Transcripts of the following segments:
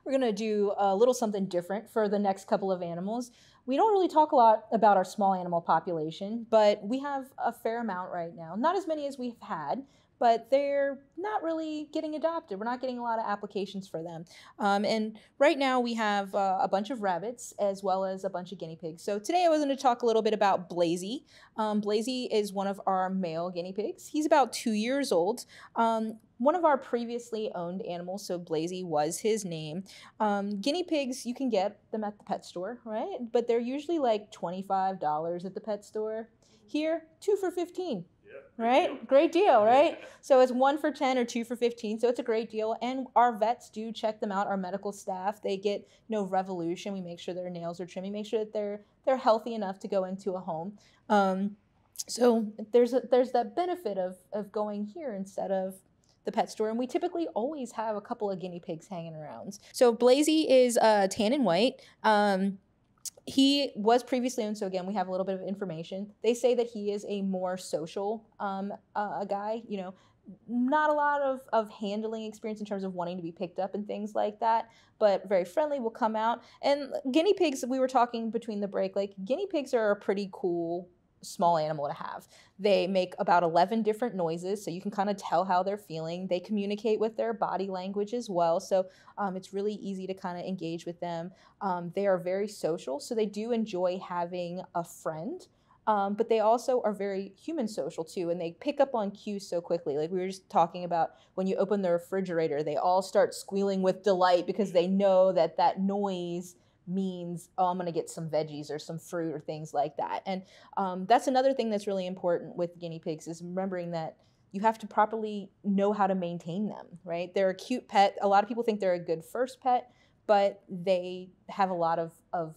we're gonna do a little something different for the next couple of animals. We don't really talk a lot about our small animal population, but we have a fair amount right now. Not as many as we've had, but they're not really getting adopted. We're not getting a lot of applications for them. And right now we have a bunch of rabbits as well as a bunch of guinea pigs. So today I was going to talk a little bit about Blazey. Blazey is one of our male guinea pigs. He's about 2 years old. One of our previously owned animals, so Blazey was his name. Guinea pigs, you can get them at the pet store, right? But they're usually like $25 at the pet store. Here, 2 for $15. Right? Great deal, right? So it's 1 for 10 or 2 for 15. So it's a great deal. And our vets do check them out. Our medical staff, they get, revolution. We make sure their nails are trimmed. We make sure that they're healthy enough to go into a home. So there's that benefit of going here instead of the pet store. And we typically always have a couple of guinea pigs hanging around. So Blazey is tan and white. He was previously owned, so again, we have a little bit of information. They say that he is a more social guy, not a lot of handling experience in terms of wanting to be picked up and things like that, but very friendly, will come out. And guinea pigs, we were talking between the break, like guinea pigs are a pretty cool small animal to have. They make about 11 different noises, so you can kind of tell how they're feeling. They communicate with their body language as well, so it's really easy to kind of engage with them. They are very social, so they do enjoy having a friend, but they also are very human social too, and they pick up on cues so quickly. Like we were just talking about, when you open the refrigerator, they all start squealing with delight because they know that that noise means, oh, I'm going to get some veggies or some fruit or things like that. And that's another thing that's really important with guinea pigs, is remembering that you have to properly know how to maintain them, right? They're a cute pet. A lot of people think they're a good first pet, but they have a lot of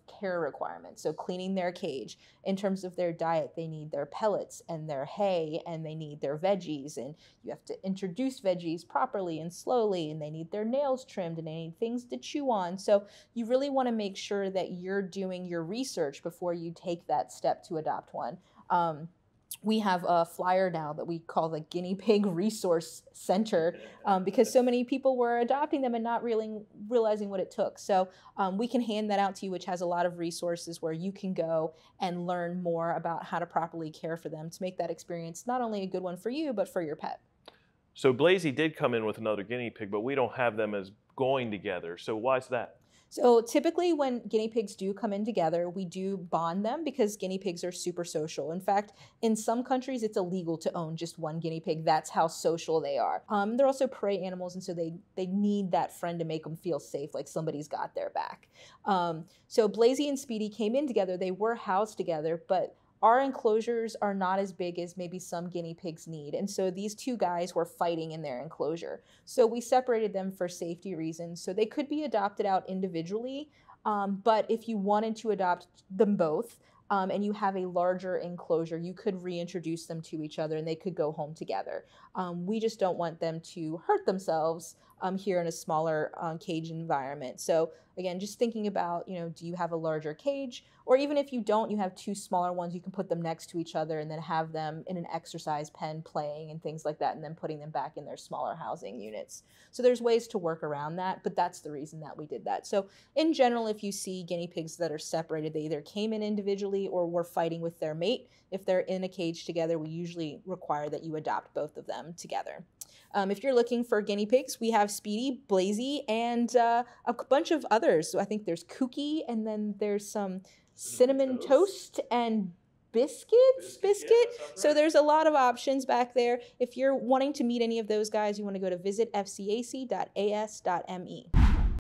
care requirements. So cleaning their cage. In terms of their diet, they need their pellets and their hay, and they need their veggies, and you have to introduce veggies properly and slowly, and they need their nails trimmed, and they need things to chew on. So you really want to make sure that you're doing your research before you take that step to adopt one. We have a flyer now that we call the Guinea Pig Resource Center, because so many people were adopting them and not really realizing what it took. So we can hand that out to you, which has a lot of resources where you can go and learn more about how to properly care for them to make that experience not only a good one for you, but for your pet. So Blazey did come in with another guinea pig, but we don't have them as going together. So why is that? So typically when guinea pigs do come in together, we do bond them because guinea pigs are super social. In fact, in some countries, it's illegal to own just one guinea pig. That's how social they are. They're also prey animals, and so they need that friend to make them feel safe, like somebody's got their back. So Blazey and Speedy came in together. They were housed together, but our enclosures are not as big as maybe some guinea pigs need. And so these two guys were fighting in their enclosure. So we separated them for safety reasons. So they could be adopted out individually. But if you wanted to adopt them both, and you have a larger enclosure, you could reintroduce them to each other and they could go home together. We just don't want them to hurt themselves here in a smaller cage environment. So again, just thinking about, do you have a larger cage? Or even if you don't, you have two smaller ones, you can put them next to each other and then have them in an exercise pen playing and things like that, and then putting them back in their smaller housing units. So there's ways to work around that, but that's the reason that we did that. So in general, if you see guinea pigs that are separated, they either came in individually or were fighting with their mate. If they're in a cage together, we usually require that you adopt both of them together. If you're looking for guinea pigs, we have Speedy, Blazey, and a bunch of others. So I think there's Cookie, and then there's some cinnamon toast and biscuit. So there's a lot of options back there. If you're wanting to meet any of those guys, you want to go to visitfcac.as.me.